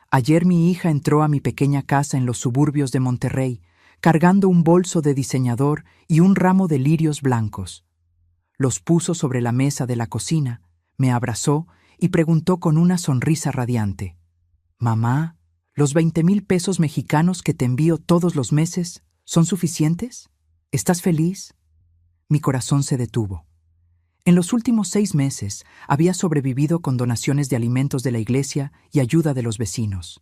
Ayer mi hija entró a mi pequeña casa en los suburbios de Monterrey, cargando un bolso de diseñador y un ramo de lirios blancos. Los puso sobre la mesa de la cocina, me abrazó y preguntó con una sonrisa radiante: «Mamá, ¿los 20,000 pesos mexicanos que te envío todos los meses son suficientes? ¿Estás feliz?». Mi corazón se detuvo. En los últimos 6 meses había sobrevivido con donaciones de alimentos de la iglesia y ayuda de los vecinos.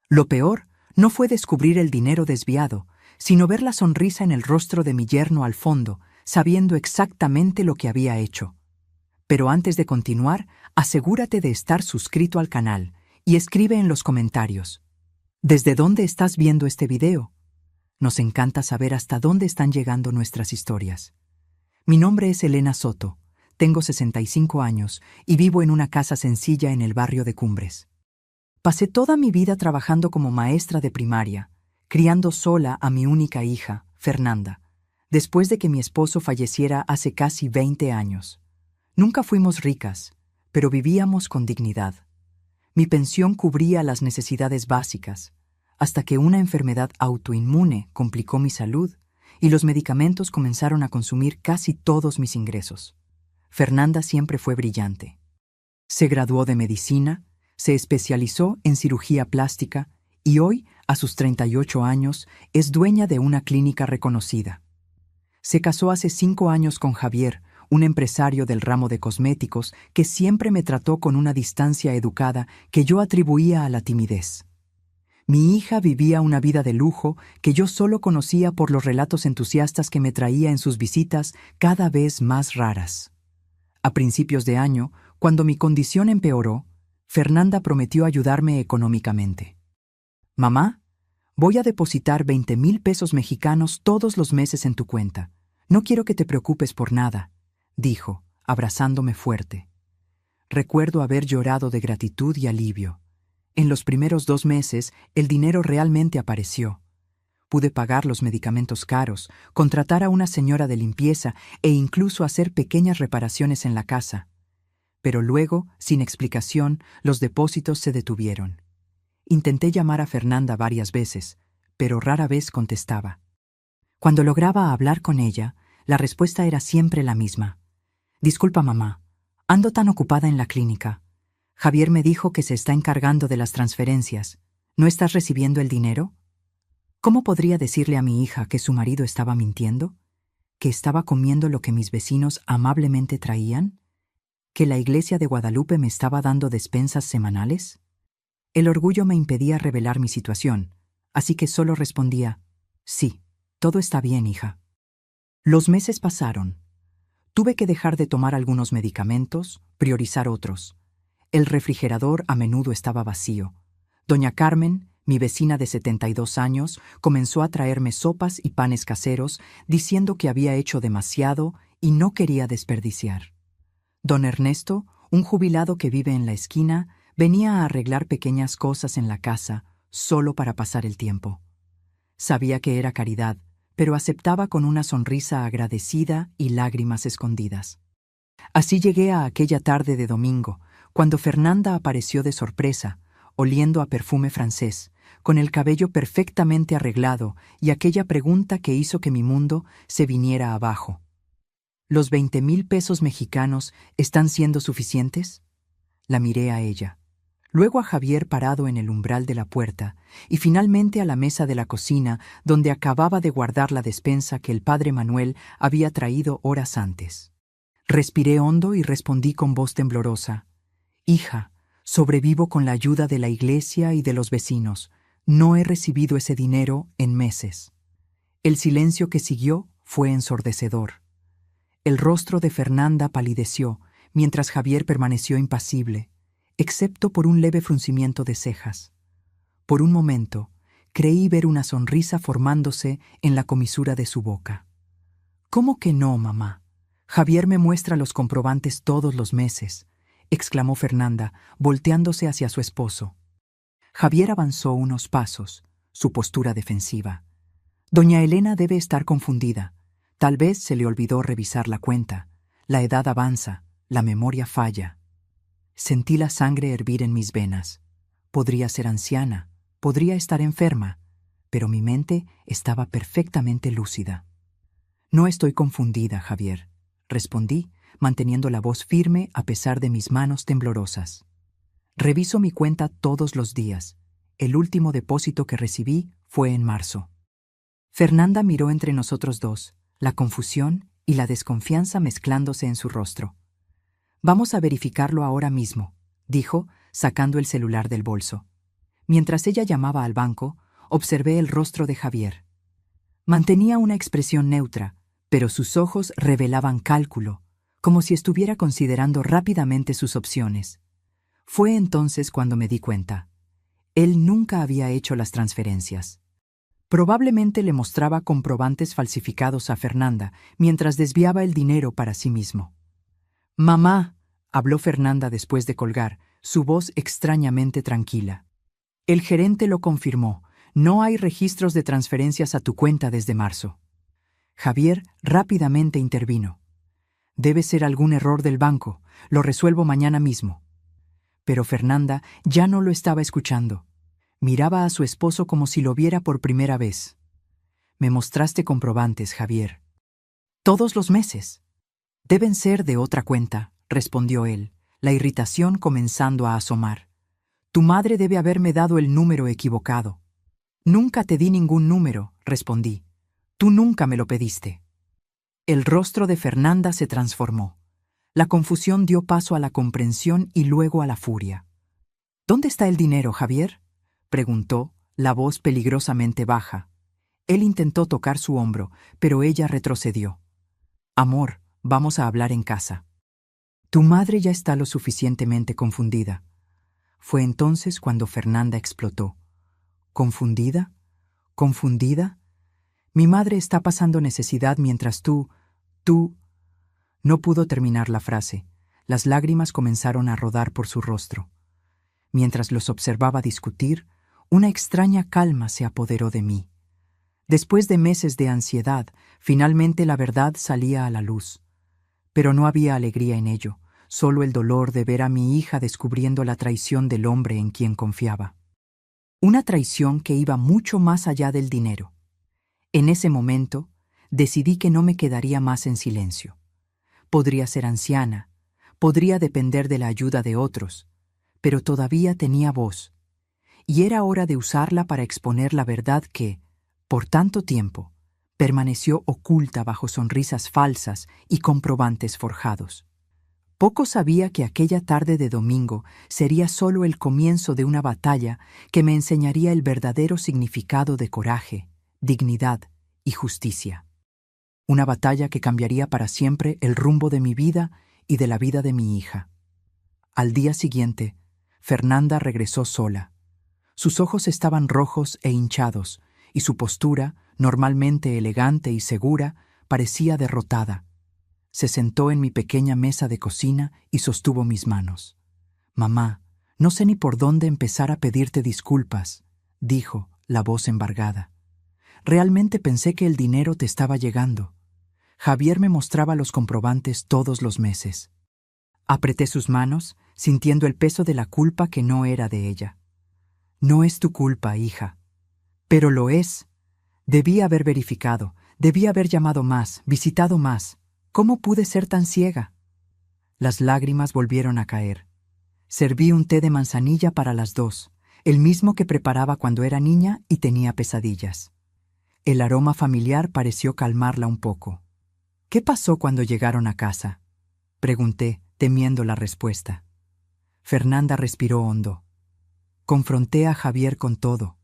Lo peor no fue descubrir el dinero desviado, sino ver la sonrisa en el rostro de mi yerno al fondo, sabiendo exactamente lo que había hecho. Pero antes de continuar, asegúrate de estar suscrito al canal y escribe en los comentarios: ¿desde dónde estás viendo este video? Nos encanta saber hasta dónde están llegando nuestras historias. Mi nombre es Elena Soto, tengo 65 años y vivo en una casa sencilla en el barrio de Cumbres. Pasé toda mi vida trabajando como maestra de primaria, criando sola a mi única hija, Fernanda, después de que mi esposo falleciera hace casi 20 años. Nunca fuimos ricas, pero vivíamos con dignidad. Mi pensión cubría las necesidades básicas, hasta que una enfermedad autoinmune complicó mi salud y los medicamentos comenzaron a consumir casi todos mis ingresos. Fernanda siempre fue brillante. Se graduó de medicina, se especializó en cirugía plástica y hoy, a sus 38 años, es dueña de una clínica reconocida. Se casó hace 5 años con Javier, un empresario del ramo de cosméticos que siempre me trató con una distancia educada que yo atribuía a la timidez. Mi hija vivía una vida de lujo que yo solo conocía por los relatos entusiastas que me traía en sus visitas cada vez más raras. A principios de año, cuando mi condición empeoró, Fernanda prometió ayudarme económicamente. «Mamá, voy a depositar 20,000 pesos mexicanos todos los meses en tu cuenta. No quiero que te preocupes por nada», dijo, abrazándome fuerte. Recuerdo haber llorado de gratitud y alivio. En los primeros 2 meses, el dinero realmente apareció. Pude pagar los medicamentos caros, contratar a una señora de limpieza e incluso hacer pequeñas reparaciones en la casa. Pero luego, sin explicación, los depósitos se detuvieron. Intenté llamar a Fernanda varias veces, pero rara vez contestaba. Cuando lograba hablar con ella, la respuesta era siempre la misma: «Disculpa, mamá, ando tan ocupada en la clínica. Javier me dijo que se está encargando de las transferencias. ¿No estás recibiendo el dinero?». ¿Cómo podría decirle a mi hija que su marido estaba mintiendo? ¿Que estaba comiendo lo que mis vecinos amablemente traían? ¿Que la iglesia de Guadalupe me estaba dando despensas semanales? El orgullo me impedía revelar mi situación, así que solo respondía: «Sí, todo está bien, hija». Los meses pasaron. Tuve que dejar de tomar algunos medicamentos, priorizar otros. El refrigerador a menudo estaba vacío. Doña Carmen, mi vecina de 72 años, comenzó a traerme sopas y panes caseros, diciendo que había hecho demasiado y no quería desperdiciar. Don Ernesto, un jubilado que vive en la esquina, venía a arreglar pequeñas cosas en la casa, solo para pasar el tiempo. Sabía que era caridad, pero aceptaba con una sonrisa agradecida y lágrimas escondidas. Así llegué a aquella tarde de domingo, cuando Fernanda apareció de sorpresa, oliendo a perfume francés, con el cabello perfectamente arreglado y aquella pregunta que hizo que mi mundo se viniera abajo. ¿Los 20,000 pesos mexicanos están siendo suficientes? La miré a ella, luego a Javier parado en el umbral de la puerta y finalmente a la mesa de la cocina donde acababa de guardar la despensa que el padre Manuel había traído horas antes. Respiré hondo y respondí con voz temblorosa: «Hija, sobrevivo con la ayuda de la iglesia y de los vecinos. No he recibido ese dinero en meses». El silencio que siguió fue ensordecedor. El rostro de Fernanda palideció, mientras Javier permaneció impasible, excepto por un leve fruncimiento de cejas. Por un momento, creí ver una sonrisa formándose en la comisura de su boca. «¿Cómo que no, mamá? Javier me muestra los comprobantes todos los meses», exclamó Fernanda, volteándose hacia su esposo. Javier avanzó unos pasos, su postura defensiva. Doña Elena debe estar confundida. Tal vez se le olvidó revisar la cuenta. La edad avanza, la memoria falla. Sentí la sangre hervir en mis venas. Podría ser anciana, podría estar enferma, pero mi mente estaba perfectamente lúcida. No estoy confundida, Javier, respondí, manteniendo la voz firme a pesar de mis manos temblorosas. Reviso mi cuenta todos los días. El último depósito que recibí fue en marzo. Fernanda miró entre nosotros dos, la confusión y la desconfianza mezclándose en su rostro. Vamos a verificarlo ahora mismo, dijo, sacando el celular del bolso. Mientras ella llamaba al banco, observé el rostro de Javier. Mantenía una expresión neutra, pero sus ojos revelaban cálculo, como si estuviera considerando rápidamente sus opciones. Fue entonces cuando me di cuenta. Él nunca había hecho las transferencias. Probablemente le mostraba comprobantes falsificados a Fernanda mientras desviaba el dinero para sí mismo. «Mamá», habló Fernanda después de colgar, su voz extrañamente tranquila. «El gerente lo confirmó. No hay registros de transferencias a tu cuenta desde marzo». Javier rápidamente intervino. «Debe ser algún error del banco. Lo resuelvo mañana mismo». Pero Fernanda ya no lo estaba escuchando. Miraba a su esposo como si lo viera por primera vez. «Me mostraste comprobantes, Javier». «Todos los meses». «Deben ser de otra cuenta», respondió él, la irritación comenzando a asomar. «Tu madre debe haberme dado el número equivocado». «Nunca te di ningún número», respondí. «Tú nunca me lo pediste». El rostro de Fernanda se transformó. La confusión dio paso a la comprensión y luego a la furia. «¿Dónde está el dinero, Javier?», preguntó, la voz peligrosamente baja. Él intentó tocar su hombro, pero ella retrocedió. «Amor, vamos a hablar en casa». «Tu madre ya está lo suficientemente confundida». Fue entonces cuando Fernanda explotó. «¿Confundida? ¿Confundida? Mi madre está pasando necesidad mientras tú... No pudo terminar la frase. Las lágrimas comenzaron a rodar por su rostro. Mientras los observaba discutir, una extraña calma se apoderó de mí. Después de meses de ansiedad, finalmente la verdad salía a la luz. Pero no había alegría en ello, solo el dolor de ver a mi hija descubriendo la traición del hombre en quien confiaba. Una traición que iba mucho más allá del dinero. En ese momento, decidí que no me quedaría más en silencio. Podría ser anciana, podría depender de la ayuda de otros, pero todavía tenía voz, y era hora de usarla para exponer la verdad que, por tanto tiempo, permaneció oculta bajo sonrisas falsas y comprobantes forjados. Poco sabía que aquella tarde de domingo sería solo el comienzo de una batalla que me enseñaría el verdadero significado de coraje, dignidad y justicia. Una batalla que cambiaría para siempre el rumbo de mi vida y de la vida de mi hija. Al día siguiente, Fernanda regresó sola. Sus ojos estaban rojos e hinchados, y su postura, normalmente elegante y segura, parecía derrotada. Se sentó en mi pequeña mesa de cocina y sostuvo mis manos. «Mamá, no sé ni por dónde empezar a pedirte disculpas», dijo, la voz embargada. «Realmente pensé que el dinero te estaba llegando. Javier me mostraba los comprobantes todos los meses». Apreté sus manos, sintiendo el peso de la culpa que no era de ella. «No es tu culpa, hija». «Pero lo es. Debí haber verificado, debí haber llamado más, visitado más. ¿Cómo pude ser tan ciega?». Las lágrimas volvieron a caer. Serví un té de manzanilla para las dos, el mismo que preparaba cuando era niña y tenía pesadillas. El aroma familiar pareció calmarla un poco. «¿Qué pasó cuando llegaron a casa?», pregunté, temiendo la respuesta. Fernanda respiró hondo. «Confronté a Javier con todo».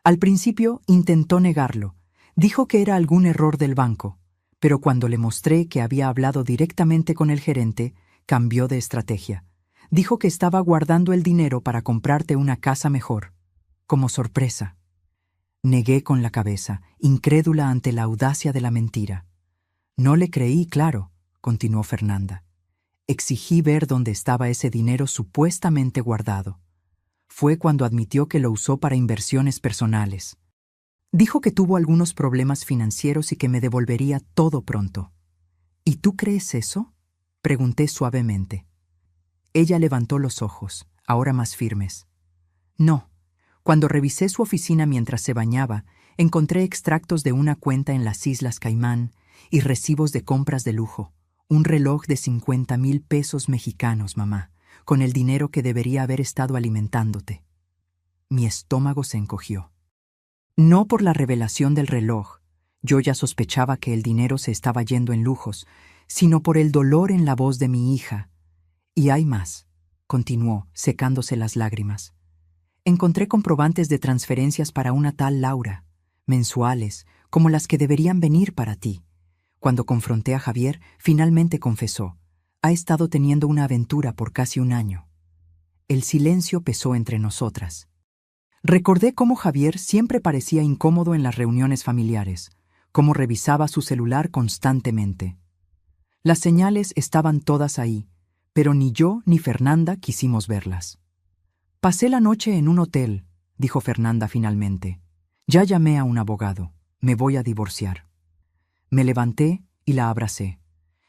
Al principio intentó negarlo. Dijo que era algún error del banco, pero cuando le mostré que había hablado directamente con el gerente, cambió de estrategia. Dijo que estaba guardando el dinero para comprarte una casa mejor, como sorpresa. Negué con la cabeza, incrédula ante la audacia de la mentira. «No le creí, claro», continuó Fernanda. «Exigí ver dónde estaba ese dinero supuestamente guardado. Fue cuando admitió que lo usó para inversiones personales. Dijo que tuvo algunos problemas financieros y que me devolvería todo pronto». «¿Y tú crees eso?», pregunté suavemente. Ella levantó los ojos, ahora más firmes. No. Cuando revisé su oficina mientras se bañaba, encontré extractos de una cuenta en las Islas Caimán y recibos de compras de lujo. Un reloj de 50,000 pesos mexicanos, mamá, con el dinero que debería haber estado alimentándote. Mi estómago se encogió. No por la revelación del reloj, yo ya sospechaba que el dinero se estaba yendo en lujos, sino por el dolor en la voz de mi hija. Y hay más, continuó, secándose las lágrimas. Encontré comprobantes de transferencias para una tal Laura, mensuales, como las que deberían venir para ti. Cuando confronté a Javier, finalmente confesó. Ha estado teniendo una aventura por casi un año. El silencio pesó entre nosotras. Recordé cómo Javier siempre parecía incómodo en las reuniones familiares, cómo revisaba su celular constantemente. Las señales estaban todas ahí, pero ni yo ni Fernanda quisimos verlas. Pasé la noche en un hotel, dijo Fernanda finalmente. Ya llamé a un abogado. Me voy a divorciar. Me levanté y la abracé.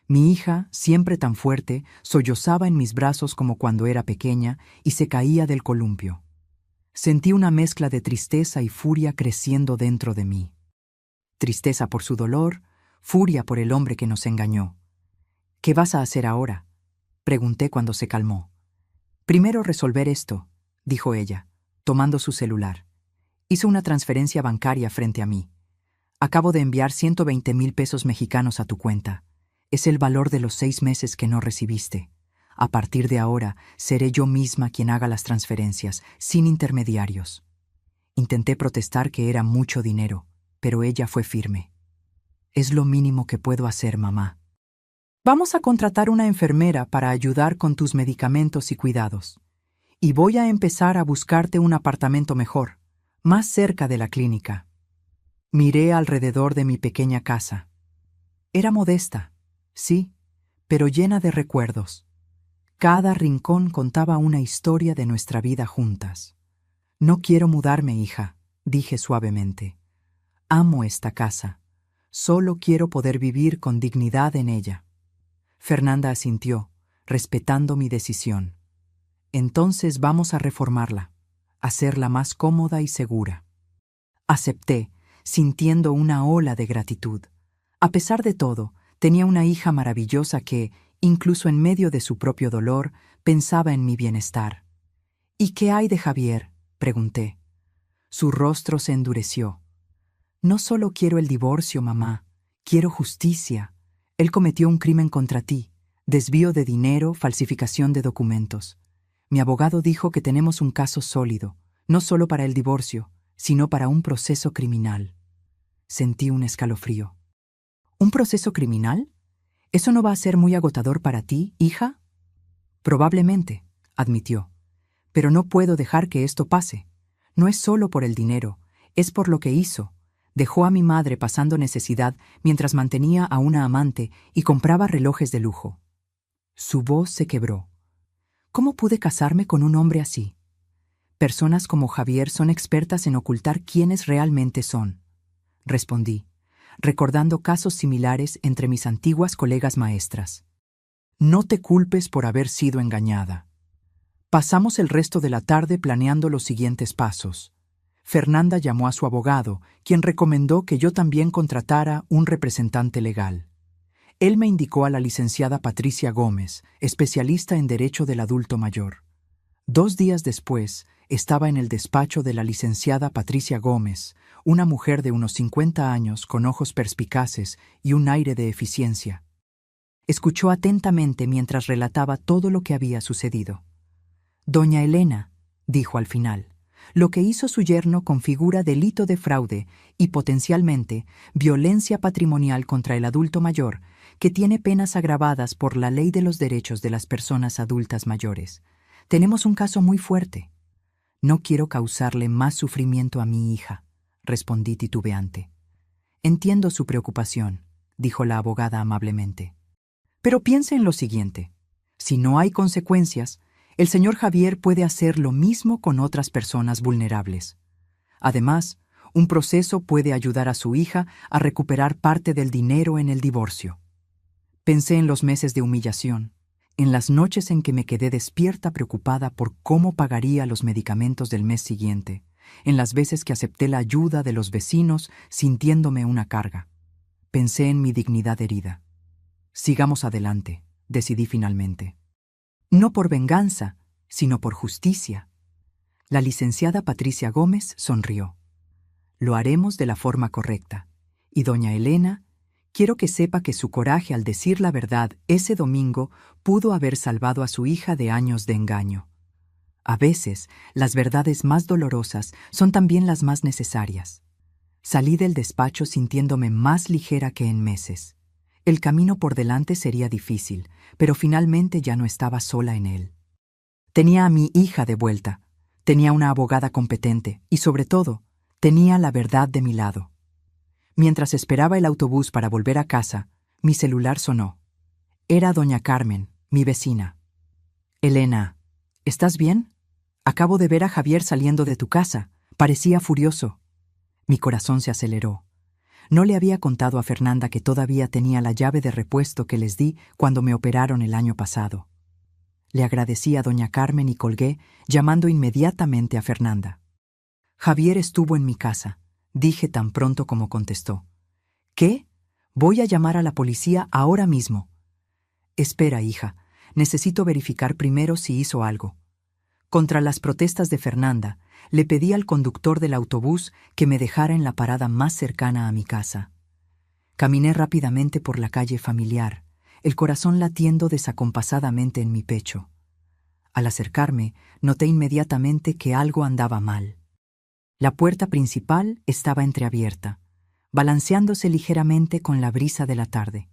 Mi hija, siempre tan fuerte, sollozaba en mis brazos como cuando era pequeña y se caía del columpio. Sentí una mezcla de tristeza y furia creciendo dentro de mí. Tristeza por su dolor, furia por el hombre que nos engañó. ¿Qué vas a hacer ahora?, pregunté cuando se calmó. Primero resolver esto, dijo ella, tomando su celular. Hizo una transferencia bancaria frente a mí. Acabo de enviar 120,000 pesos mexicanos a tu cuenta. Es el valor de los 6 meses que no recibiste. A partir de ahora, seré yo misma quien haga las transferencias, sin intermediarios. Intenté protestar que era mucho dinero, pero ella fue firme. Es lo mínimo que puedo hacer, mamá. Vamos a contratar una enfermera para ayudar con tus medicamentos y cuidados. Y voy a empezar a buscarte un apartamento mejor, más cerca de la clínica. Miré alrededor de mi pequeña casa. Era modesta, sí, pero llena de recuerdos. Cada rincón contaba una historia de nuestra vida juntas. No quiero mudarme, hija, dije suavemente. Amo esta casa. Solo quiero poder vivir con dignidad en ella. Fernanda asintió, respetando mi decisión. Entonces vamos a reformarla, hacerla más cómoda y segura. Acepté, sintiendo una ola de gratitud. A pesar de todo, tenía una hija maravillosa que, incluso en medio de su propio dolor, pensaba en mi bienestar. ¿Y qué hay de Javier?, pregunté. Su rostro se endureció. No solo quiero el divorcio, mamá, quiero justicia. Él cometió un crimen contra ti, desvío de dinero, falsificación de documentos. Mi abogado dijo que tenemos un caso sólido, no solo para el divorcio, sino para un proceso criminal. Sentí un escalofrío. ¿Un proceso criminal? ¿Eso no va a ser muy agotador para ti, hija? Probablemente, admitió. Pero no puedo dejar que esto pase. No es solo por el dinero, es por lo que hizo. Dejó a mi madre pasando necesidad mientras mantenía a una amante y compraba relojes de lujo. Su voz se quebró. ¿Cómo pude casarme con un hombre así? Personas como Javier son expertas en ocultar quiénes realmente son, respondí, recordando casos similares entre mis antiguas colegas maestras. No te culpes por haber sido engañada. Pasamos el resto de la tarde planeando los siguientes pasos. Fernanda llamó a su abogado, quien recomendó que yo también contratara un representante legal. Él me indicó a la licenciada Patricia Gómez, especialista en Derecho del Adulto Mayor. 2 días después, estaba en el despacho de la licenciada Patricia Gómez, una mujer de unos 50 años con ojos perspicaces y un aire de eficiencia. Escuchó atentamente mientras relataba todo lo que había sucedido. Doña Elena, dijo al final, lo que hizo su yerno configura delito de fraude y potencialmente violencia patrimonial contra el adulto mayor, que tiene penas agravadas por la Ley de los Derechos de las Personas Adultas Mayores. Tenemos un caso muy fuerte. No quiero causarle más sufrimiento a mi hija, respondí titubeante. Entiendo su preocupación, dijo la abogada amablemente. Pero piense en lo siguiente. Si no hay consecuencias, el señor Javier puede hacer lo mismo con otras personas vulnerables. Además, un proceso puede ayudar a su hija a recuperar parte del dinero en el divorcio. Pensé en los meses de humillación, En las noches en que me quedé despierta preocupada por cómo pagaría los medicamentos del mes siguiente, en las veces que acepté la ayuda de los vecinos sintiéndome una carga, pensé en mi dignidad herida. Sigamos adelante, decidí finalmente. No por venganza, sino por justicia. La licenciada Patricia Gómez sonrió. Lo haremos de la forma correcta. Y doña Elena, quiero que sepa que su coraje al decir la verdad ese domingo pudo haber salvado a su hija de años de engaño. A veces, las verdades más dolorosas son también las más necesarias. Salí del despacho sintiéndome más ligera que en meses. El camino por delante sería difícil, pero finalmente ya no estaba sola en él. Tenía a mi hija de vuelta, tenía una abogada competente y, sobre todo, tenía la verdad de mi lado. Mientras esperaba el autobús para volver a casa, mi celular sonó. Era doña Carmen, mi vecina. «Elena, ¿estás bien? Acabo de ver a Javier saliendo de tu casa. Parecía furioso». Mi corazón se aceleró. No le había contado a Fernanda que todavía tenía la llave de repuesto que les di cuando me operaron el año pasado. Le agradecí a doña Carmen y colgué, llamando inmediatamente a Fernanda. «Javier estuvo en mi casa», dije tan pronto como contestó. «¿Qué? Voy a llamar a la policía ahora mismo». «Espera, hija, necesito verificar primero si hizo algo». Contra las protestas de Fernanda, le pedí al conductor del autobús que me dejara en la parada más cercana a mi casa. Caminé rápidamente por la calle familiar, el corazón latiendo desacompasadamente en mi pecho. Al acercarme, noté inmediatamente que algo andaba mal. La puerta principal estaba entreabierta, balanceándose ligeramente con la brisa de la tarde.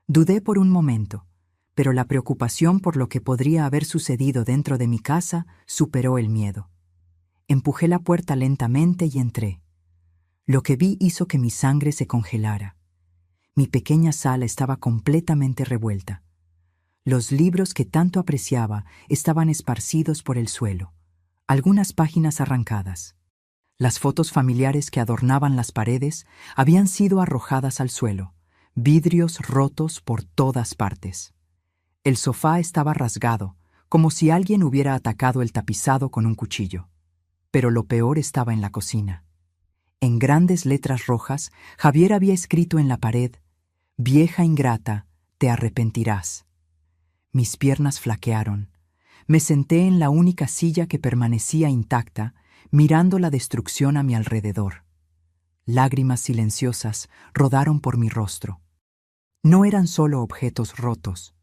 Dudé por un momento, pero la preocupación por lo que podría haber sucedido dentro de mi casa superó el miedo. Empujé la puerta lentamente y entré. Lo que vi hizo que mi sangre se congelara. Mi pequeña sala estaba completamente revuelta. Los libros que tanto apreciaba estaban esparcidos por el suelo, algunas páginas arrancadas. Las fotos familiares que adornaban las paredes habían sido arrojadas al suelo, vidrios rotos por todas partes. El sofá estaba rasgado, como si alguien hubiera atacado el tapizado con un cuchillo. Pero lo peor estaba en la cocina. En grandes letras rojas, Javier había escrito en la pared: «Vieja ingrata, te arrepentirás». Mis piernas flaquearon. Me senté en la única silla que permanecía intacta, mirando la destrucción a mi alrededor. Lágrimas silenciosas rodaron por mi rostro. No eran solo objetos rotos.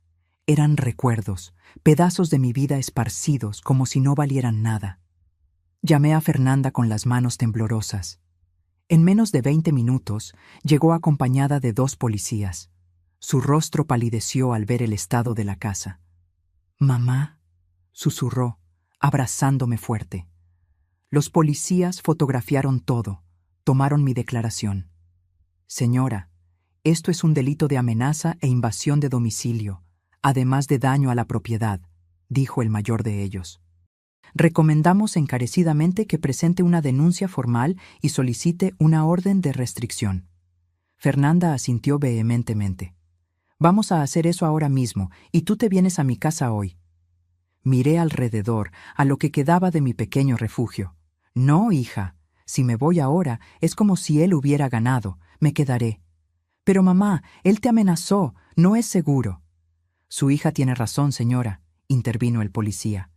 Eran recuerdos, pedazos de mi vida esparcidos como si no valieran nada. Llamé a Fernanda con las manos temblorosas. En menos de 20 minutos llegó acompañada de 2 policías. Su rostro palideció al ver el estado de la casa. «Mamá», susurró, abrazándome fuerte. Los policías fotografiaron todo, tomaron mi declaración. «Señora, esto es un delito de amenaza e invasión de domicilio, además de daño a la propiedad», dijo el mayor de ellos. «Recomendamos encarecidamente que presente una denuncia formal y solicite una orden de restricción». Fernanda asintió vehementemente. «Vamos a hacer eso ahora mismo, y tú te vienes a mi casa hoy». Miré alrededor, a lo que quedaba de mi pequeño refugio. «No, hija, si me voy ahora, es como si él hubiera ganado, me quedaré». «Pero mamá, él te amenazó, no es seguro». «Su hija tiene razón, señora», intervino el policía.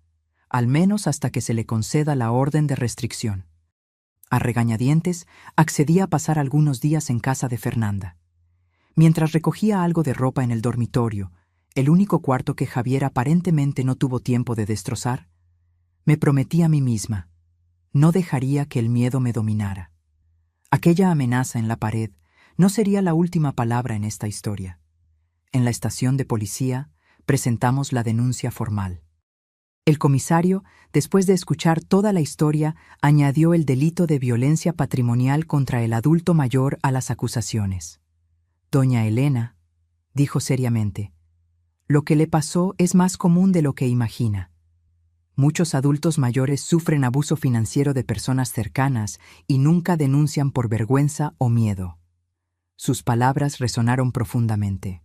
«Al menos hasta que se le conceda la orden de restricción». A regañadientes, accedí a pasar algunos días en casa de Fernanda. Mientras recogía algo de ropa en el dormitorio, el único cuarto que Javier aparentemente no tuvo tiempo de destrozar, me prometí a mí misma: no dejaría que el miedo me dominara. Aquella amenaza en la pared no sería la última palabra en esta historia. En la estación de policía presentamos la denuncia formal. El comisario, después de escuchar toda la historia, añadió el delito de violencia patrimonial contra el adulto mayor a las acusaciones. «Doña Elena», dijo seriamente, «lo que le pasó es más común de lo que imagina. Muchos adultos mayores sufren abuso financiero de personas cercanas y nunca denuncian por vergüenza o miedo». Sus palabras resonaron profundamente.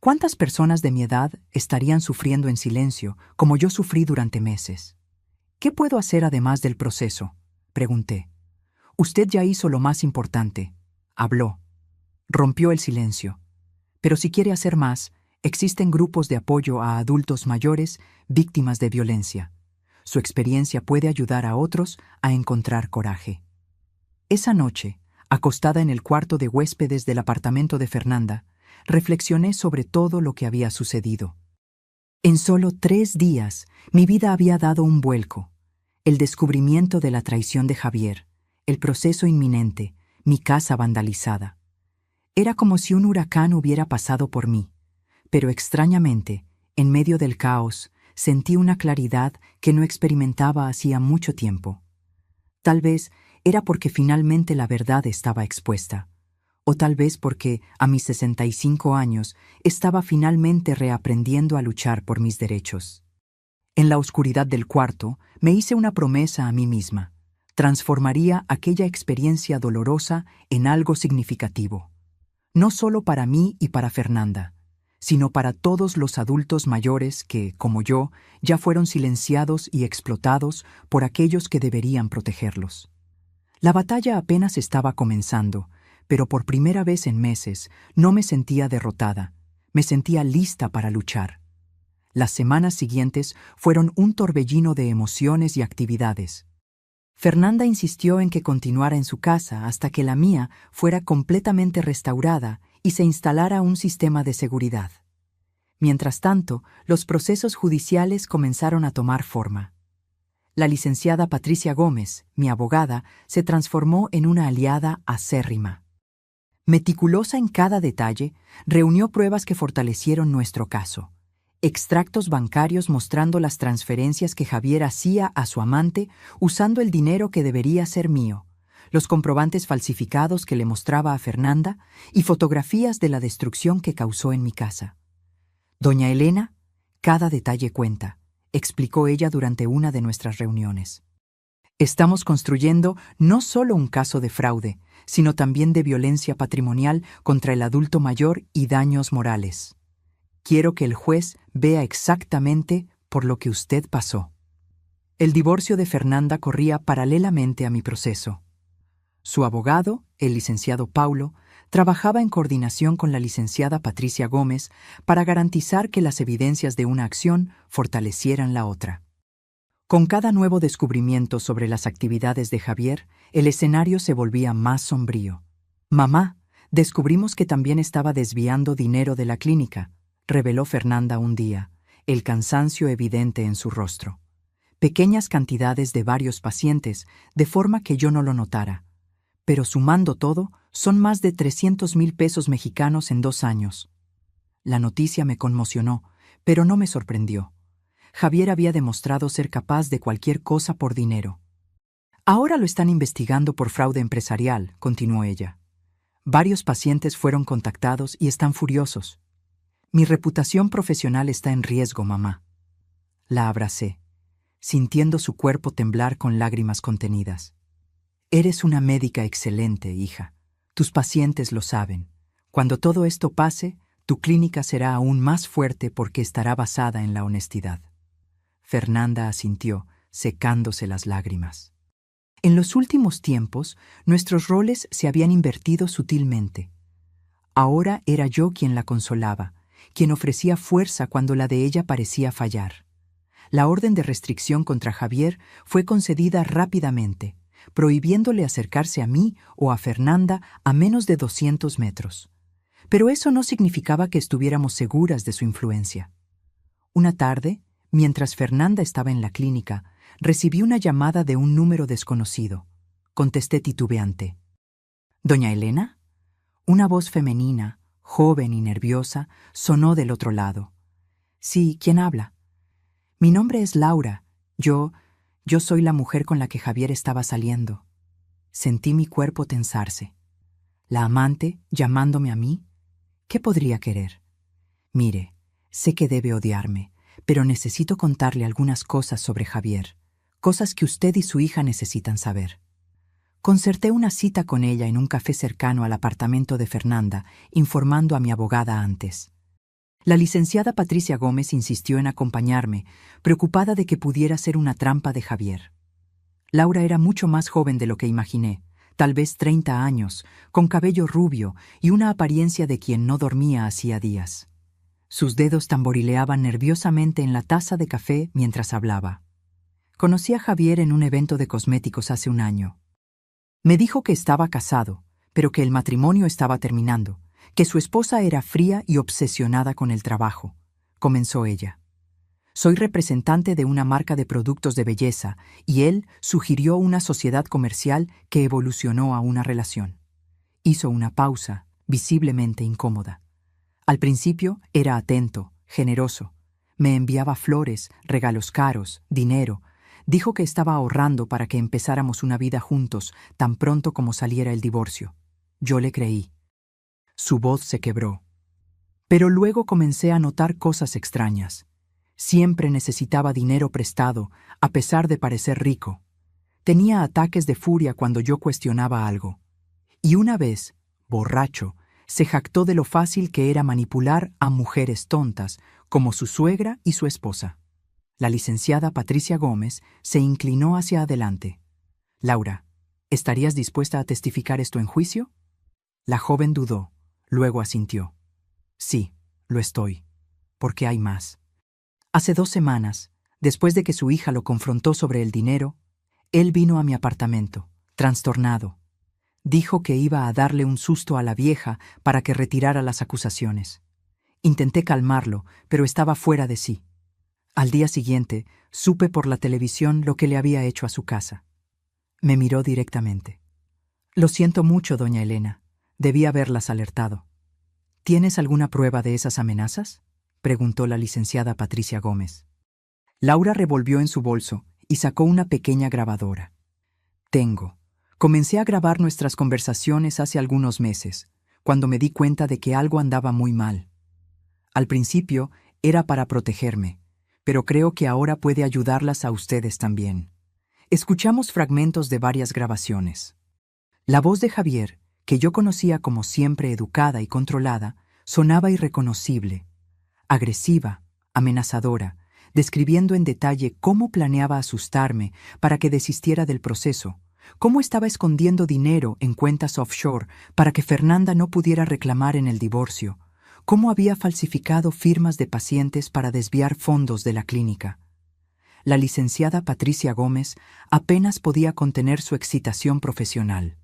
¿Cuántas personas de mi edad estarían sufriendo en silencio, como yo sufrí durante meses? ¿Qué puedo hacer además del proceso?, pregunté. Usted ya hizo lo más importante. Habló. Rompió el silencio. Pero si quiere hacer más, existen grupos de apoyo a adultos mayores víctimas de violencia. Su experiencia puede ayudar a otros a encontrar coraje. Esa noche, acostada en el cuarto de huéspedes del apartamento de Fernanda, reflexioné sobre todo lo que había sucedido. En solo 3 días, mi vida había dado un vuelco. El descubrimiento de la traición de Javier, el proceso inminente, mi casa vandalizada. Era como si un huracán hubiera pasado por mí, pero extrañamente, en medio del caos, sentí una claridad que no experimentaba hacía mucho tiempo. Tal vez era porque finalmente la verdad estaba expuesta, o tal vez porque, a mis 65 años, estaba finalmente reaprendiendo a luchar por mis derechos. En la oscuridad del cuarto, me hice una promesa a mí misma. Transformaría aquella experiencia dolorosa en algo significativo. No solo para mí y para Fernanda, sino para todos los adultos mayores que, como yo, ya fueron silenciados y explotados por aquellos que deberían protegerlos. La batalla apenas estaba comenzando, pero por primera vez en meses no me sentía derrotada, me sentía lista para luchar. Las semanas siguientes fueron un torbellino de emociones y actividades. Fernanda insistió en que continuara en su casa hasta que la mía fuera completamente restaurada y se instalara un sistema de seguridad. Mientras tanto, los procesos judiciales comenzaron a tomar forma. La licenciada Patricia Gómez, mi abogada, se transformó en una aliada acérrima. Meticulosa en cada detalle, reunió pruebas que fortalecieron nuestro caso. Extractos bancarios mostrando las transferencias que Javier hacía a su amante usando el dinero que debería ser mío, los comprobantes falsificados que le mostraba a Fernanda y fotografías de la destrucción que causó en mi casa. Doña Elena, cada detalle cuenta, explicó ella durante una de nuestras reuniones. Estamos construyendo no solo un caso de fraude, sino también de violencia patrimonial contra el adulto mayor y daños morales. Quiero que el juez vea exactamente por lo que usted pasó. El divorcio de Fernanda corría paralelamente a mi proceso. Su abogado, el licenciado Paulo, trabajaba en coordinación con la licenciada Patricia Gómez para garantizar que las evidencias de una acción fortalecieran la otra. Con cada nuevo descubrimiento sobre las actividades de Javier, el escenario se volvía más sombrío. «Mamá, descubrimos que también estaba desviando dinero de la clínica», reveló Fernanda un día, el cansancio evidente en su rostro. Pequeñas cantidades de varios pacientes, de forma que yo no lo notara. Pero sumando todo, son más de 300,000 pesos mexicanos en 2 años. La noticia me conmocionó, pero no me sorprendió. Javier había demostrado ser capaz de cualquier cosa por dinero. Ahora lo están investigando por fraude empresarial, continuó ella. Varios pacientes fueron contactados y están furiosos. Mi reputación profesional está en riesgo, mamá. La abracé, sintiendo su cuerpo temblar con lágrimas contenidas. Eres una médica excelente, hija. Tus pacientes lo saben. Cuando todo esto pase, tu clínica será aún más fuerte porque estará basada en la honestidad. Fernanda asintió, secándose las lágrimas. En los últimos tiempos, nuestros roles se habían invertido sutilmente. Ahora era yo quien la consolaba, quien ofrecía fuerza cuando la de ella parecía fallar. La orden de restricción contra Javier fue concedida rápidamente, prohibiéndole acercarse a mí o a Fernanda a menos de 200 metros. Pero eso no significaba que estuviéramos seguras de su influencia. Una tarde, mientras Fernanda estaba en la clínica, recibí una llamada de un número desconocido. Contesté titubeante. ¿Doña Elena? Una voz femenina, joven y nerviosa, sonó del otro lado. Sí, ¿quién habla? Mi nombre es Laura. Yo soy la mujer con la que Javier estaba saliendo. Sentí mi cuerpo tensarse. ¿La amante llamándome a mí? ¿Qué podría querer? Mire, sé que debe odiarme, pero necesito contarle algunas cosas sobre Javier, cosas que usted y su hija necesitan saber. Concerté una cita con ella en un café cercano al apartamento de Fernanda, informando a mi abogada antes. La licenciada Patricia Gómez insistió en acompañarme, preocupada de que pudiera ser una trampa de Javier. Laura era mucho más joven de lo que imaginé, tal vez 30 años, con cabello rubio y una apariencia de quien no dormía hacía días. Sus dedos tamborileaban nerviosamente en la taza de café mientras hablaba. Conocí a Javier en un evento de cosméticos hace un año. Me dijo que estaba casado, pero que el matrimonio estaba terminando, que su esposa era fría y obsesionada con el trabajo, comenzó ella. Soy representante de una marca de productos de belleza y él sugirió una sociedad comercial que evolucionó a una relación. Hizo una pausa, visiblemente incómoda. Al principio era atento, generoso. Me enviaba flores, regalos caros, dinero. Dijo que estaba ahorrando para que empezáramos una vida juntos tan pronto como saliera el divorcio. Yo le creí. Su voz se quebró. Pero luego comencé a notar cosas extrañas. Siempre necesitaba dinero prestado, a pesar de parecer rico. Tenía ataques de furia cuando yo cuestionaba algo. Y una vez, borracho, se jactó de lo fácil que era manipular a mujeres tontas, como su suegra y su esposa. La licenciada Patricia Gómez se inclinó hacia adelante. Laura, ¿estarías dispuesta a testificar esto en juicio? La joven dudó, luego asintió. Sí, lo estoy. Porque hay más. Hace 2 semanas, después de que su hija lo confrontó sobre el dinero, él vino a mi apartamento, trastornado. Dijo que iba a darle un susto a la vieja para que retirara las acusaciones. Intenté calmarlo, pero estaba fuera de sí. Al día siguiente, supe por la televisión lo que le había hecho a su casa. Me miró directamente. Lo siento mucho, doña Elena. Debí haberlas alertado. ¿Tienes alguna prueba de esas amenazas?, preguntó la licenciada Patricia Gómez. Laura revolvió en su bolso y sacó una pequeña grabadora. Tengo. Comencé a grabar nuestras conversaciones hace algunos meses, cuando me di cuenta de que algo andaba muy mal. Al principio era para protegerme, pero creo que ahora puede ayudarlas a ustedes también. Escuchamos fragmentos de varias grabaciones. La voz de Javier, que yo conocía como siempre educada y controlada, sonaba irreconocible, agresiva, amenazadora, describiendo en detalle cómo planeaba asustarme para que desistiera del proceso, cómo estaba escondiendo dinero en cuentas offshore para que Fernanda no pudiera reclamar en el divorcio, cómo había falsificado firmas de pacientes para desviar fondos de la clínica. La licenciada Patricia Gómez apenas podía contener su excitación profesional.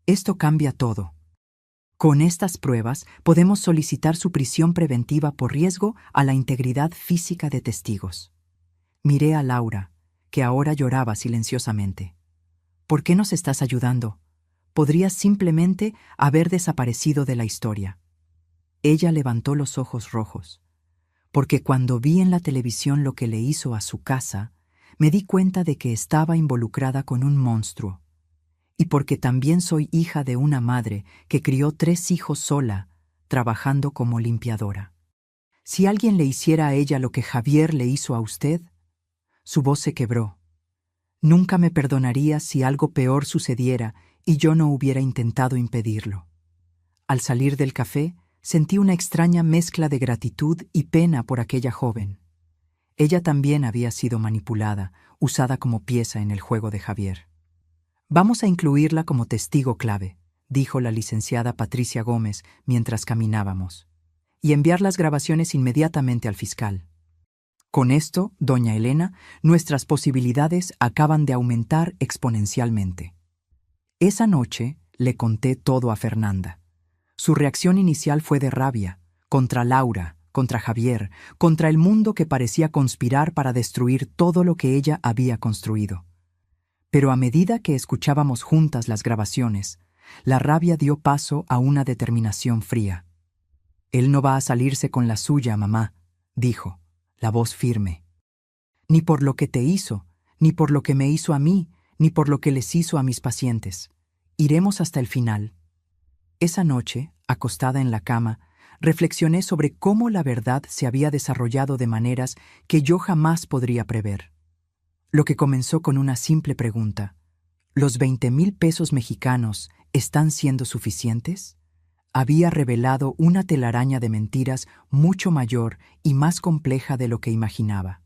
Esto cambia todo. Con estas pruebas podemos solicitar su prisión preventiva por riesgo a la integridad física de testigos. Miré a Laura, que ahora lloraba silenciosamente. ¿Por qué nos estás ayudando? Podrías simplemente haber desaparecido de la historia. Ella levantó los ojos rojos. Porque cuando vi en la televisión lo que le hizo a su casa, me di cuenta de que estaba involucrada con un monstruo. Y porque también soy hija de una madre que crió 3 hijos sola, trabajando como limpiadora. Si alguien le hiciera a ella lo que Javier le hizo a usted, su voz se quebró. Nunca me perdonaría si algo peor sucediera y yo no hubiera intentado impedirlo. Al salir del café, sentí una extraña mezcla de gratitud y pena por aquella joven. Ella también había sido manipulada, usada como pieza en el juego de Javier. Vamos a incluirla como testigo clave, dijo la licenciada Patricia Gómez mientras caminábamos, y enviar las grabaciones inmediatamente al fiscal. Con esto, doña Elena, nuestras posibilidades acaban de aumentar exponencialmente. Esa noche le conté todo a Fernanda. Su reacción inicial fue de rabia, contra Laura, contra Javier, contra el mundo que parecía conspirar para destruir todo lo que ella había construido. Pero a medida que escuchábamos juntas las grabaciones, la rabia dio paso a una determinación fría. «Él no va a salirse con la suya, mamá», dijo, la voz firme. «Ni por lo que te hizo, ni por lo que me hizo a mí, ni por lo que les hizo a mis pacientes. Iremos hasta el final». Esa noche, acostada en la cama, reflexioné sobre cómo la verdad se había desarrollado de maneras que yo jamás podría prever. Lo que comenzó con una simple pregunta: ¿los 20,000 pesos mexicanos están siendo suficientes?, había revelado una telaraña de mentiras mucho mayor y más compleja de lo que imaginaba.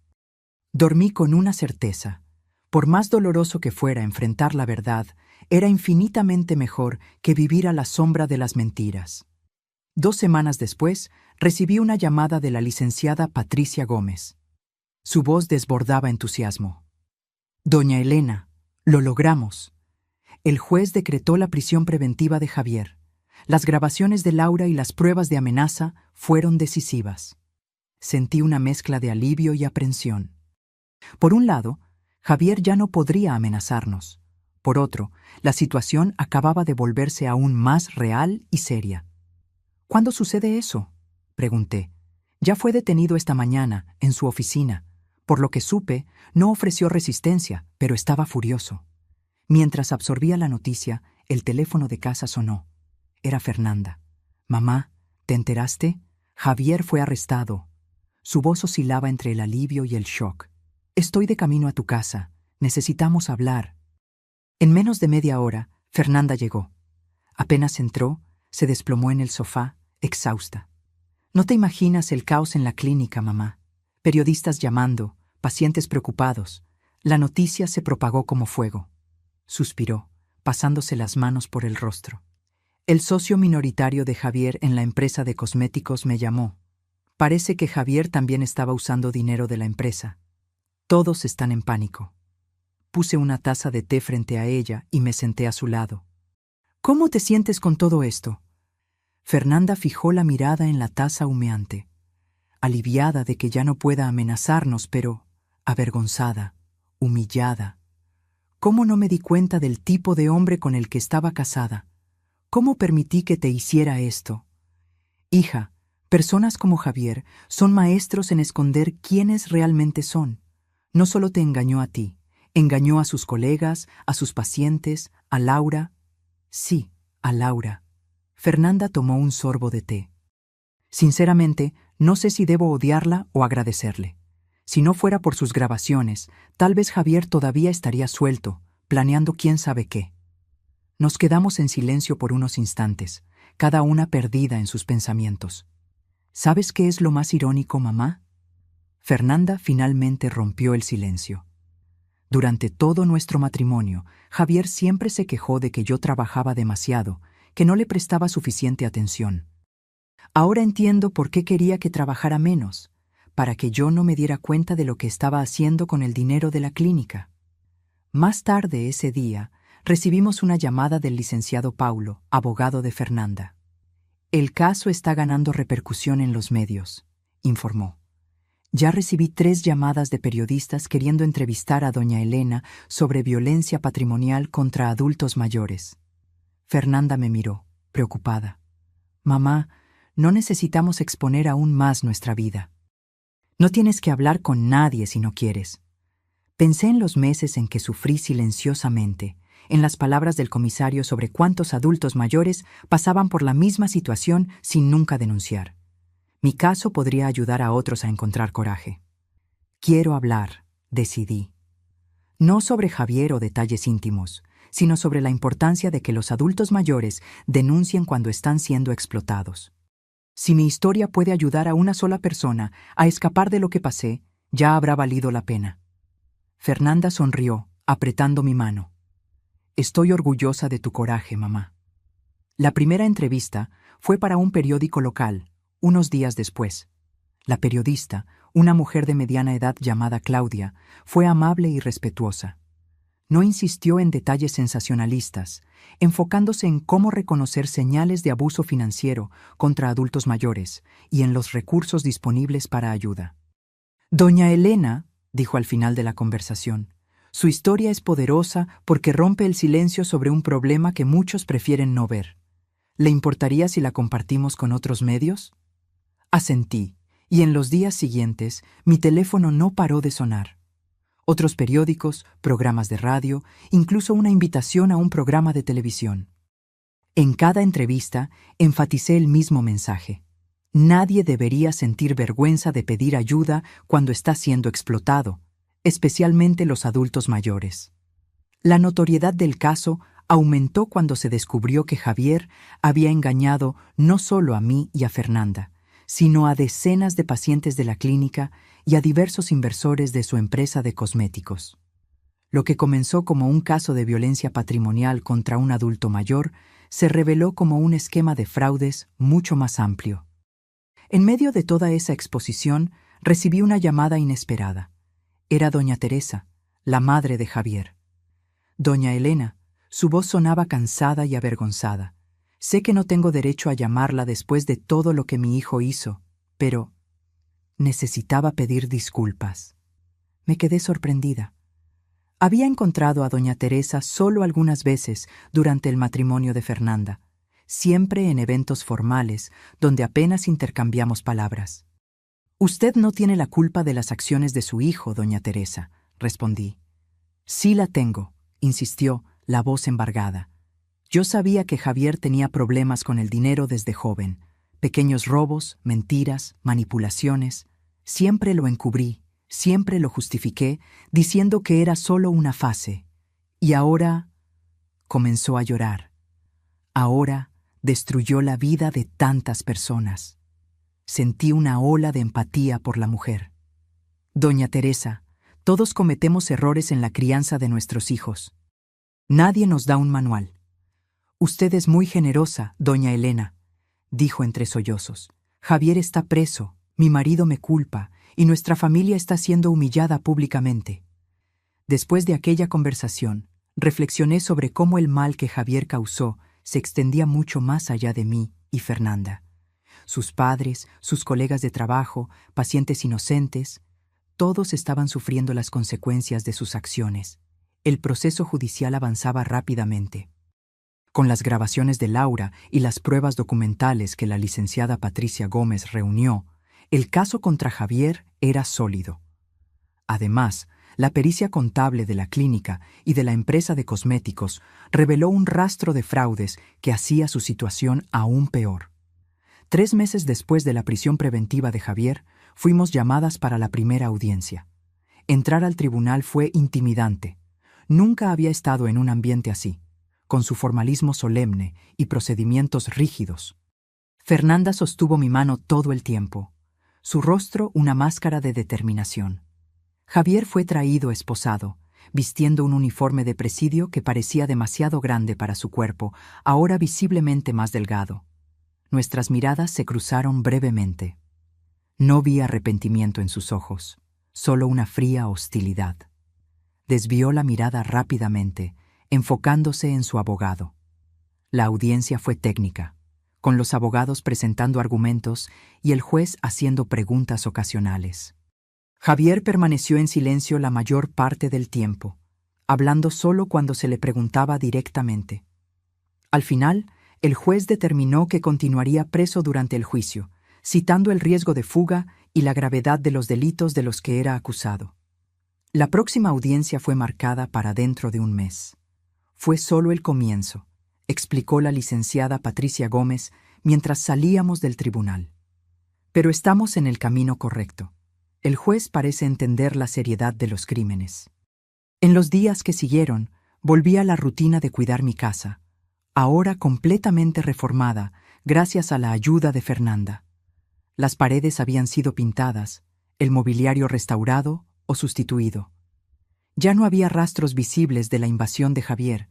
Dormí con una certeza. Por más doloroso que fuera enfrentar la verdad, era infinitamente mejor que vivir a la sombra de las mentiras. 2 semanas después, recibí una llamada de la licenciada Patricia Gómez. Su voz desbordaba entusiasmo. «Doña Elena, lo logramos. El juez decretó la prisión preventiva de Javier. Las grabaciones de Laura y las pruebas de amenaza fueron decisivas». Sentí una mezcla de alivio y aprensión. Por un lado, Javier ya no podría amenazarnos. Por otro, la situación acababa de volverse aún más real y seria. «¿Cuándo sucede eso?», pregunté. «Ya fue detenido esta mañana, en su oficina. Por lo que supe, no ofreció resistencia, pero estaba furioso». Mientras absorbía la noticia, el teléfono de casa sonó. Era Fernanda. «Mamá, ¿te enteraste? Javier fue arrestado». Su voz oscilaba entre el alivio y el shock. «Estoy de camino a tu casa. Necesitamos hablar». En menos de media hora, Fernanda llegó. Apenas entró, se desplomó en el sofá, exhausta. «No te imaginas el caos en la clínica, mamá. Periodistas llamando, pacientes preocupados. La noticia se propagó como fuego». Suspiró, pasándose las manos por el rostro. «El socio minoritario de Javier en la empresa de cosméticos me llamó. Parece que Javier también estaba usando dinero de la empresa. Todos están en pánico». Puse una taza de té frente a ella y me senté a su lado. «¿Cómo te sientes con todo esto?». Fernanda fijó la mirada en la taza humeante, aliviada de que ya no pueda amenazarnos, pero avergonzada, humillada. ¿Cómo no me di cuenta del tipo de hombre con el que estaba casada? ¿Cómo permití que te hiciera esto? Hija, personas como Javier son maestros en esconder quiénes realmente son. No solo te engañó a ti, engañó a sus colegas, a sus pacientes, a Laura. Sí, a Laura». Fernanda tomó un sorbo de té. «Sinceramente, no sé si debo odiarla o agradecerle. Si no fuera por sus grabaciones, tal vez Javier todavía estaría suelto, planeando quién sabe qué». Nos quedamos en silencio por unos instantes, cada una perdida en sus pensamientos. «¿Sabes qué es lo más irónico, mamá?». Fernanda finalmente rompió el silencio. «Durante todo nuestro matrimonio, Javier siempre se quejó de que yo trabajaba demasiado, que no le prestaba suficiente atención. Ahora entiendo por qué quería que trabajara menos, para que yo no me diera cuenta de lo que estaba haciendo con el dinero de la clínica». Más tarde ese día, recibimos una llamada del licenciado Paulo, abogado de Fernanda. «El caso está ganando repercusión en los medios», informó. «Ya recibí 3 llamadas de periodistas queriendo entrevistar a doña Elena sobre violencia patrimonial contra adultos mayores». Fernanda me miró, preocupada. «Mamá, no necesitamos exponer aún más nuestra vida. No tienes que hablar con nadie si no quieres». Pensé en los meses en que sufrí silenciosamente, en las palabras del comisario sobre cuántos adultos mayores pasaban por la misma situación sin nunca denunciar. Mi caso podría ayudar a otros a encontrar coraje. «Quiero hablar», decidí. No sobre Javier o detalles íntimos, sino sobre la importancia de que los adultos mayores denuncien cuando están siendo explotados. Si mi historia puede ayudar a una sola persona a escapar de lo que pasé, ya habrá valido la pena. Fernanda sonrió, apretando mi mano. «Estoy orgullosa de tu coraje, mamá». La primera entrevista fue para un periódico local, unos días después. La periodista, una mujer de mediana edad llamada Claudia, fue amable y respetuosa. No insistió en detalles sensacionalistas, enfocándose en cómo reconocer señales de abuso financiero contra adultos mayores y en los recursos disponibles para ayuda. «Doña Elena», dijo al final de la conversación, «su historia es poderosa porque rompe el silencio sobre un problema que muchos prefieren no ver. ¿Le importaría si la compartimos con otros medios?». Asentí, y en los días siguientes mi teléfono no paró de sonar. Otros periódicos, programas de radio, incluso una invitación a un programa de televisión. En cada entrevista enfaticé el mismo mensaje. Nadie debería sentir vergüenza de pedir ayuda cuando está siendo explotado, especialmente los adultos mayores. La notoriedad del caso aumentó cuando se descubrió que Javier había engañado no solo a mí y a Fernanda, sino a decenas de pacientes de la clínica y a diversos inversores de su empresa de cosméticos. Lo que comenzó como un caso de violencia patrimonial contra un adulto mayor se reveló como un esquema de fraudes mucho más amplio. En medio de toda esa exposición, recibí una llamada inesperada. Era doña Teresa, la madre de Javier. Doña Elena, su voz sonaba cansada y avergonzada. Sé que no tengo derecho a llamarla después de todo lo que mi hijo hizo, pero necesitaba pedir disculpas. Me quedé sorprendida. Había encontrado a doña Teresa solo algunas veces durante el matrimonio de Fernanda, siempre en eventos formales donde apenas intercambiamos palabras. «Usted no tiene la culpa de las acciones de su hijo, doña Teresa», respondí. «Sí la tengo», insistió, la voz embargada. Yo sabía que Javier tenía problemas con el dinero desde joven. Pequeños robos, mentiras, manipulaciones. Siempre lo encubrí, siempre lo justifiqué, diciendo que era solo una fase. Y ahora comenzó a llorar. Ahora destruyó la vida de tantas personas. Sentí una ola de empatía por la mujer. Doña Teresa, todos cometemos errores en la crianza de nuestros hijos. Nadie nos da un manual. Usted es muy generosa, doña Elena, dijo entre sollozos. Javier está preso, mi marido me culpa, y nuestra familia está siendo humillada públicamente. Después de aquella conversación, reflexioné sobre cómo el mal que Javier causó se extendía mucho más allá de mí y Fernanda. Sus padres, sus colegas de trabajo, pacientes inocentes, todos estaban sufriendo las consecuencias de sus acciones. El proceso judicial avanzaba rápidamente. Con las grabaciones de Laura y las pruebas documentales que la licenciada Patricia Gómez reunió, el caso contra Javier era sólido. Además, la pericia contable de la clínica y de la empresa de cosméticos reveló un rastro de fraudes que hacía su situación aún peor. 3 meses después de la prisión preventiva de Javier, fuimos llamadas para la primera audiencia. Entrar al tribunal fue intimidante. Nunca había estado en un ambiente así, con su formalismo solemne y procedimientos rígidos. Fernanda sostuvo mi mano todo el tiempo, su rostro una máscara de determinación. Javier fue traído esposado, vistiendo un uniforme de presidio que parecía demasiado grande para su cuerpo, ahora visiblemente más delgado. Nuestras miradas se cruzaron brevemente. No vi arrepentimiento en sus ojos, solo una fría hostilidad. Desvió la mirada rápidamente, enfocándose en su abogado. La audiencia fue técnica, con los abogados presentando argumentos y el juez haciendo preguntas ocasionales. Javier permaneció en silencio la mayor parte del tiempo, hablando solo cuando se le preguntaba directamente. Al final, el juez determinó que continuaría preso durante el juicio, citando el riesgo de fuga y la gravedad de los delitos de los que era acusado. La próxima audiencia fue marcada para dentro de un mes. Fue solo el comienzo, explicó la licenciada Patricia Gómez mientras salíamos del tribunal. Pero estamos en el camino correcto. El juez parece entender la seriedad de los crímenes. En los días que siguieron, volví a la rutina de cuidar mi casa, ahora completamente reformada gracias a la ayuda de Fernanda. Las paredes habían sido pintadas, el mobiliario restaurado o sustituido. Ya no había rastros visibles de la invasión de Javier,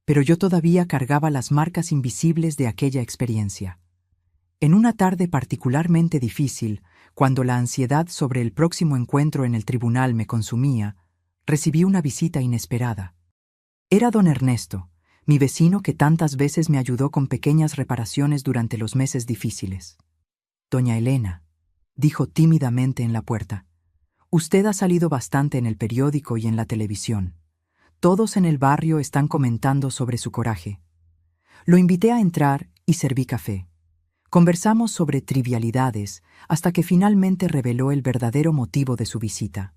pero yo todavía cargaba las marcas invisibles de aquella experiencia. En una tarde particularmente difícil, cuando la ansiedad sobre el próximo encuentro en el tribunal me consumía, recibí una visita inesperada. Era don Ernesto, mi vecino que tantas veces me ayudó con pequeñas reparaciones durante los meses difíciles. «Doña Elena», dijo tímidamente en la puerta, «usted ha salido bastante en el periódico y en la televisión. Todos en el barrio están comentando sobre su coraje». Lo invité a entrar y serví café. Conversamos sobre trivialidades hasta que finalmente reveló el verdadero motivo de su visita.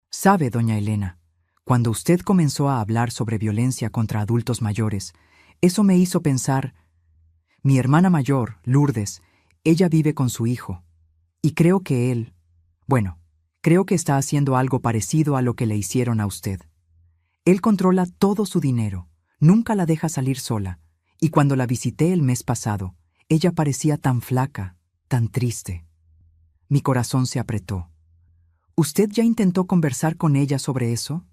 «Sabe, doña Elena, cuando usted comenzó a hablar sobre violencia contra adultos mayores, eso me hizo pensar, mi hermana mayor, Lourdes, ella vive con su hijo, y creo que él, creo que está haciendo algo parecido a lo que le hicieron a usted. Él controla todo su dinero, Nunca la deja salir sola, y cuando la visité el mes pasado, ella parecía tan flaca, tan triste. Mi corazón se apretó. ¿Usted ya intentó conversar con ella sobre eso?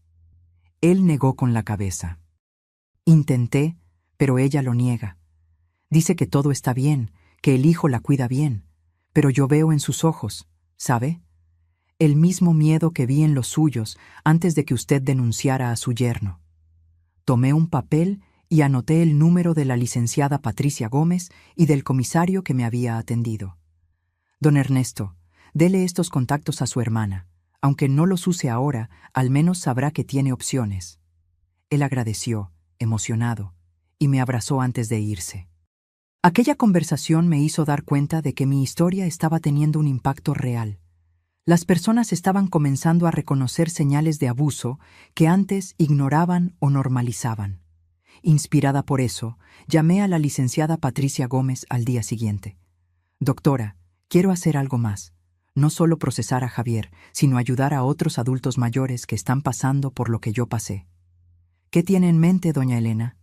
Él negó con la cabeza. Intenté, pero ella lo niega. Dice que todo está bien, que el hijo la cuida bien, pero yo veo en sus ojos, ¿sabe? El mismo miedo que vi en los suyos antes de que usted denunciara a su yerno. Tomé un papel y anoté el número de la licenciada Patricia Gómez y del comisario que me había atendido. Don Ernesto, dele estos contactos a su hermana. Aunque no los use ahora, al menos sabrá que tiene opciones. Él agradeció, emocionado, y me abrazó antes de irse. Aquella conversación me hizo dar cuenta de que mi historia estaba teniendo un impacto real. Las personas estaban comenzando a reconocer señales de abuso que antes ignoraban o normalizaban. Inspirada por eso, llamé a la licenciada Patricia Gómez al día siguiente. Doctora, quiero hacer algo más. No solo procesar a Javier, sino ayudar a otros adultos mayores que están pasando por lo que yo pasé. ¿Qué tiene en mente, doña Elena?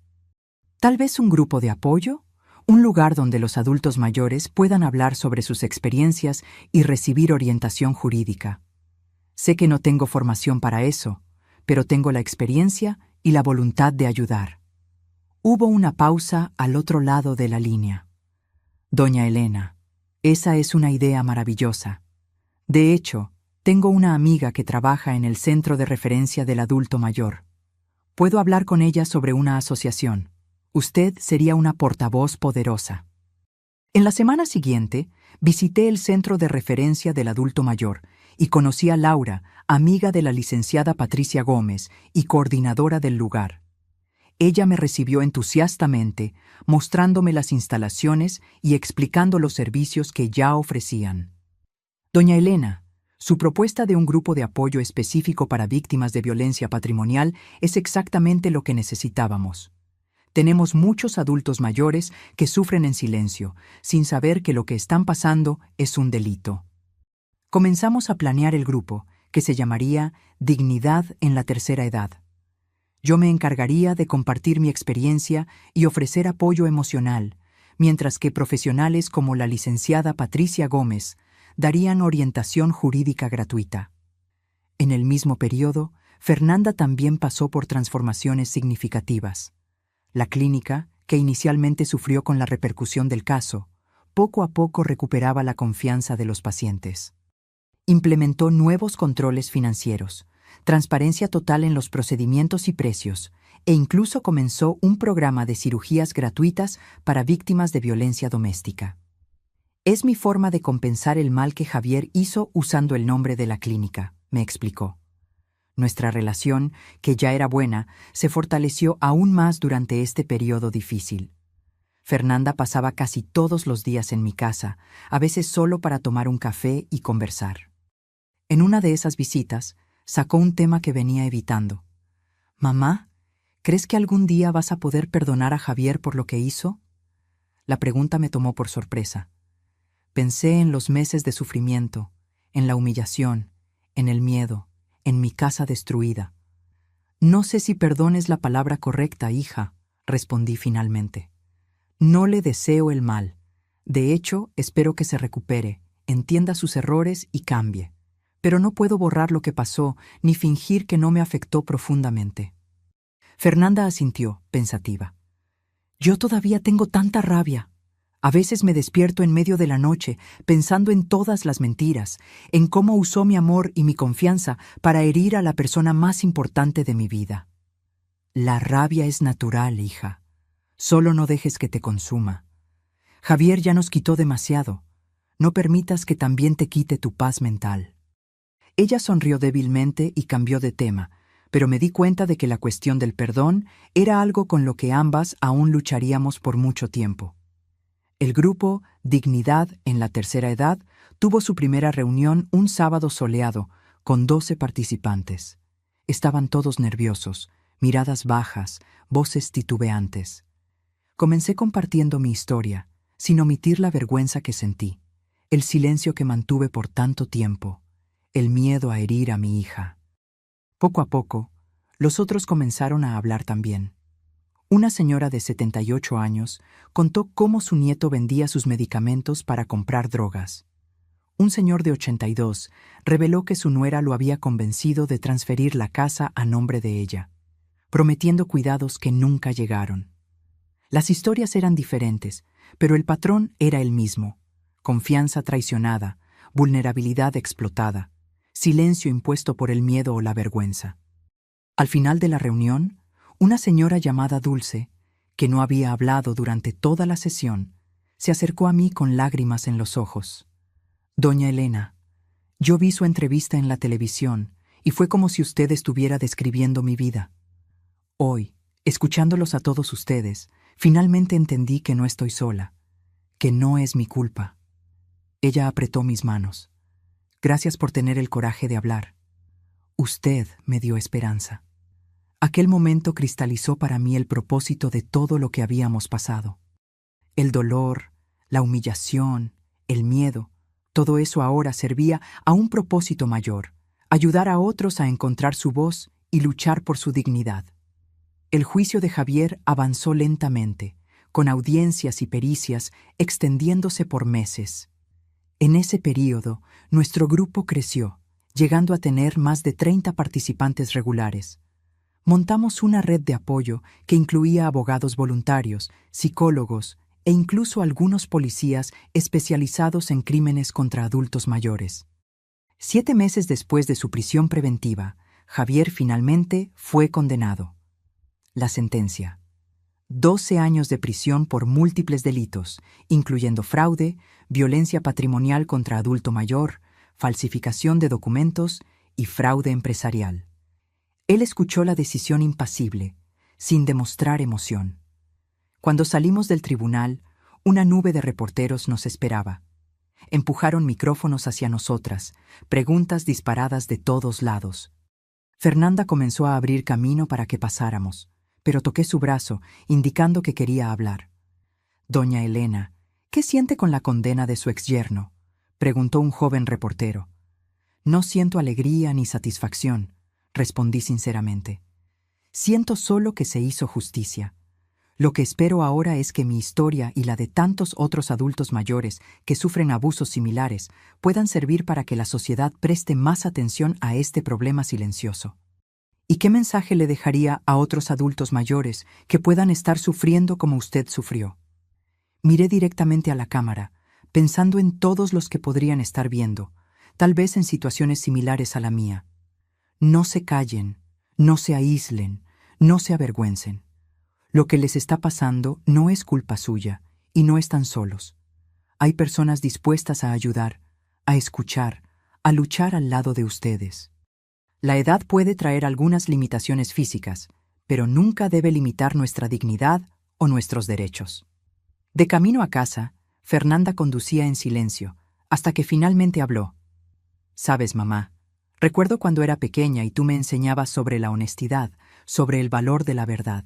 ¿Tal vez un grupo de apoyo? Un lugar donde los adultos mayores puedan hablar sobre sus experiencias y recibir orientación jurídica. Sé que no tengo formación para eso, pero tengo la experiencia y la voluntad de ayudar. Hubo una pausa al otro lado de la línea. Doña Elena, esa es una idea maravillosa. De hecho, tengo una amiga que trabaja en el Centro de Referencia del Adulto Mayor. Puedo hablar con ella sobre una asociación. Usted sería una portavoz poderosa. En la semana siguiente, visité el Centro de Referencia del Adulto Mayor y conocí a Laura, amiga de la licenciada Patricia Gómez y coordinadora del lugar. Ella me recibió entusiastamente, mostrándome las instalaciones y explicando los servicios que ya ofrecían. Doña Elena, su propuesta de un grupo de apoyo específico para víctimas de violencia patrimonial es exactamente lo que necesitábamos. Tenemos muchos adultos mayores que sufren en silencio, sin saber que lo que están pasando es un delito. Comenzamos a planear el grupo, que se llamaría Dignidad en la Tercera Edad. Yo me encargaría de compartir mi experiencia y ofrecer apoyo emocional, mientras que profesionales como la licenciada Patricia Gómez darían orientación jurídica gratuita. En el mismo periodo, Fernanda también pasó por transformaciones significativas. La clínica, que inicialmente sufrió con la repercusión del caso, poco a poco recuperaba la confianza de los pacientes. Implementó nuevos controles financieros, transparencia total en los procedimientos y precios, e incluso comenzó un programa de cirugías gratuitas para víctimas de violencia doméstica. Es mi forma de compensar el mal que Javier hizo usando el nombre de la clínica, me explicó. Nuestra relación, que ya era buena, se fortaleció aún más durante este periodo difícil. Fernanda pasaba casi todos los días en mi casa, a veces solo para tomar un café y conversar. En una de esas visitas, sacó un tema que venía evitando. «Mamá, ¿crees que algún día vas a poder perdonar a Javier por lo que hizo?» La pregunta me tomó por sorpresa. Pensé en los meses de sufrimiento, en la humillación, en el miedo, en mi casa destruida. «No sé si perdón es la palabra correcta, hija», respondí finalmente. «No le deseo el mal. De hecho, espero que se recupere, entienda sus errores y cambie. Pero no puedo borrar lo que pasó ni fingir que no me afectó profundamente». Fernanda asintió, pensativa. «Yo todavía tengo tanta rabia. A veces me despierto en medio de la noche pensando en todas las mentiras, en cómo usó mi amor y mi confianza para herir a la persona más importante de mi vida. La rabia es natural, hija. Solo no dejes que te consuma. Javier ya nos quitó demasiado. No permitas que también te quite tu paz mental». Ella sonrió débilmente y cambió de tema, pero me di cuenta de que la cuestión del perdón era algo con lo que ambas aún lucharíamos por mucho tiempo. El grupo Dignidad en la Tercera Edad tuvo su primera reunión un sábado soleado, con 12 participantes. Estaban todos nerviosos, miradas bajas, voces titubeantes. Comencé compartiendo mi historia, sin omitir la vergüenza que sentí, el silencio que mantuve por tanto tiempo, el miedo a herir a mi hija. Poco a poco, los otros comenzaron a hablar también. Una señora de 78 años contó cómo su nieto vendía sus medicamentos para comprar drogas. Un señor de 82 reveló que su nuera lo había convencido de transferir la casa a nombre de ella, prometiendo cuidados que nunca llegaron. Las historias eran diferentes, pero el patrón era el mismo: confianza traicionada, vulnerabilidad explotada, silencio impuesto por el miedo o la vergüenza. Al final de la reunión, una señora llamada Dulce, que no había hablado durante toda la sesión, se acercó a mí con lágrimas en los ojos. «Doña Elena, yo vi su entrevista en la televisión y fue como si usted estuviera describiendo mi vida. Hoy, escuchándolos a todos ustedes, finalmente entendí que no estoy sola, que no es mi culpa». Ella apretó mis manos. «Gracias por tener el coraje de hablar. Usted me dio esperanza». Aquel momento cristalizó para mí el propósito de todo lo que habíamos pasado. El dolor, la humillación, el miedo, todo eso ahora servía a un propósito mayor: ayudar a otros a encontrar su voz y luchar por su dignidad. El juicio de Javier avanzó lentamente, con audiencias y pericias extendiéndose por meses. En ese período, nuestro grupo creció, llegando a tener más de 30 participantes regulares. Montamos una red de apoyo que incluía abogados voluntarios, psicólogos e incluso algunos policías especializados en crímenes contra adultos mayores. 7 meses después de su prisión preventiva, Javier finalmente fue condenado. La sentencia: 12 años de prisión por múltiples delitos, incluyendo fraude, violencia patrimonial contra adulto mayor, falsificación de documentos y fraude empresarial. Él escuchó la decisión impasible, sin demostrar emoción. Cuando salimos del tribunal, una nube de reporteros nos esperaba. Empujaron micrófonos hacia nosotras, preguntas disparadas de todos lados. Fernanda comenzó a abrir camino para que pasáramos, pero toqué su brazo, indicando que quería hablar. «Doña Elena, ¿qué siente con la condena de su exyerno?», preguntó un joven reportero. «No siento alegría ni satisfacción», respondí sinceramente. «Siento solo que se hizo justicia. Lo que espero ahora es que mi historia y la de tantos otros adultos mayores que sufren abusos similares puedan servir para que la sociedad preste más atención a este problema silencioso». ¿Y qué mensaje le dejaría a otros adultos mayores que puedan estar sufriendo como usted sufrió? Miré directamente a la cámara, pensando en todos los que podrían estar viendo, tal vez en situaciones similares a la mía. No se callen, no se aíslen, no se avergüencen. Lo que les está pasando no es culpa suya y no están solos. Hay personas dispuestas a ayudar, a escuchar, a luchar al lado de ustedes. La edad puede traer algunas limitaciones físicas, pero nunca debe limitar nuestra dignidad o nuestros derechos. De camino a casa, Fernanda conducía en silencio, hasta que finalmente habló. «Sabes, mamá, recuerdo cuando era pequeña y tú me enseñabas sobre la honestidad, sobre el valor de la verdad.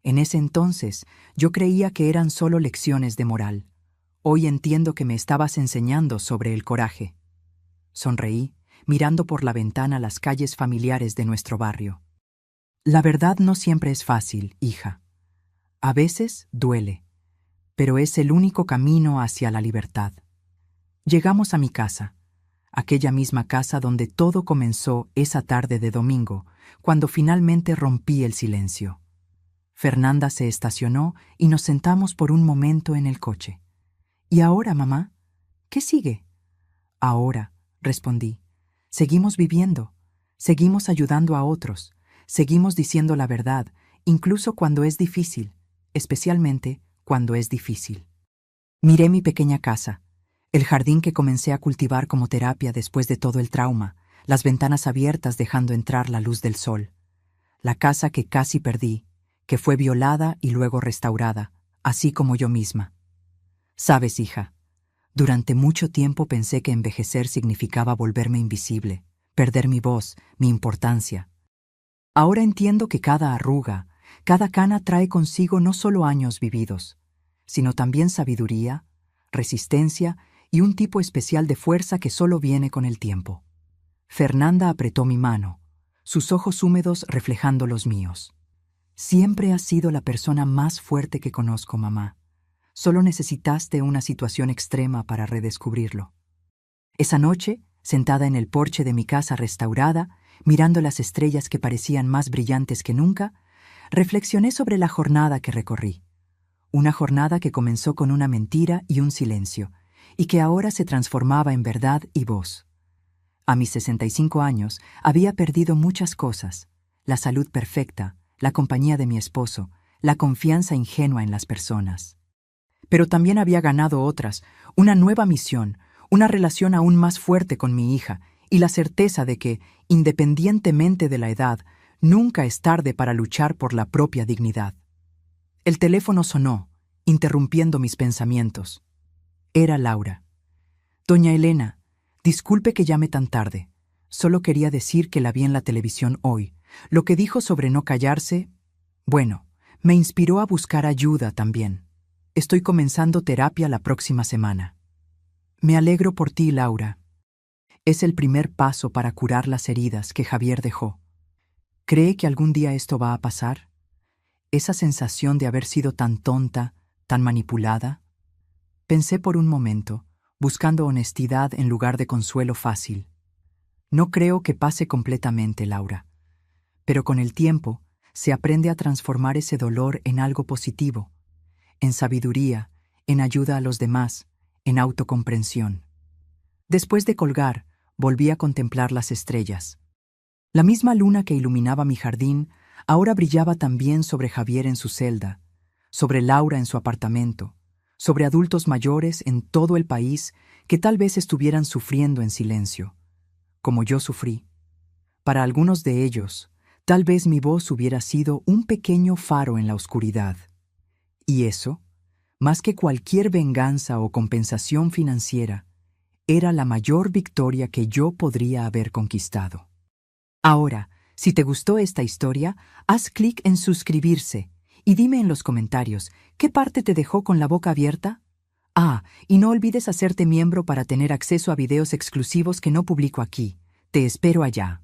En ese entonces, yo creía que eran solo lecciones de moral. Hoy entiendo que me estabas enseñando sobre el coraje». Sonreí, mirando por la ventana las calles familiares de nuestro barrio. «La verdad no siempre es fácil, hija. A veces duele, pero es el único camino hacia la libertad». Llegamos a mi casa, aquella misma casa donde todo comenzó esa tarde de domingo, cuando finalmente rompí el silencio. Fernanda se estacionó y nos sentamos por un momento en el coche. «¿Y ahora, mamá? ¿Qué sigue?» «Ahora», respondí, «seguimos viviendo, seguimos ayudando a otros, seguimos diciendo la verdad, incluso cuando es difícil, especialmente cuando es difícil». Miré mi pequeña casa, el jardín que comencé a cultivar como terapia después de todo el trauma, las ventanas abiertas dejando entrar la luz del sol. La casa que casi perdí, que fue violada y luego restaurada, así como yo misma. «Sabes, hija, durante mucho tiempo pensé que envejecer significaba volverme invisible, perder mi voz, mi importancia. Ahora entiendo que cada arruga, cada cana trae consigo no solo años vividos, sino también sabiduría, resistencia y un tipo especial de fuerza que solo viene con el tiempo». Fernanda apretó mi mano, sus ojos húmedos reflejando los míos. Siempre has sido la persona más fuerte que conozco, mamá. Solo necesitaste una situación extrema para redescubrirlo. Esa noche, sentada en el porche de mi casa restaurada, mirando las estrellas que parecían más brillantes que nunca, reflexioné sobre la jornada que recorrí. Una jornada que comenzó con una mentira y un silencio, y que ahora se transformaba en verdad y voz. A mis 65 años había perdido muchas cosas: la salud perfecta, la compañía de mi esposo, la confianza ingenua en las personas. Pero también había ganado otras, una nueva misión, una relación aún más fuerte con mi hija y la certeza de que, independientemente de la edad, nunca es tarde para luchar por la propia dignidad. El teléfono sonó, interrumpiendo mis pensamientos. Era Laura. Doña Elena, disculpe que llame tan tarde. Solo quería decir que la vi en la televisión hoy. Lo que dijo sobre no callarse, bueno, me inspiró a buscar ayuda también. Estoy comenzando terapia la próxima semana. Me alegro por ti, Laura. Es el primer paso para curar las heridas que Javier dejó. ¿Cree que algún día esto va a pasar? Esa sensación de haber sido tan tonta, tan manipulada. Pensé por un momento, buscando honestidad en lugar de consuelo fácil. No creo que pase completamente, Laura. Pero con el tiempo, se aprende a transformar ese dolor en algo positivo, en sabiduría, en ayuda a los demás, en autocomprensión. Después de colgar, volví a contemplar las estrellas. La misma luna que iluminaba mi jardín ahora brillaba también sobre Javier en su celda, sobre Laura en su apartamento, sobre adultos mayores en todo el país que tal vez estuvieran sufriendo en silencio, como yo sufrí. Para algunos de ellos, tal vez mi voz hubiera sido un pequeño faro en la oscuridad. Y eso, más que cualquier venganza o compensación financiera, era la mayor victoria que yo podría haber conquistado. Ahora, si te gustó esta historia, haz clic en suscribirse y dime en los comentarios, ¿qué parte te dejó con la boca abierta? Y no olvides hacerte miembro para tener acceso a videos exclusivos que no publico aquí. Te espero allá.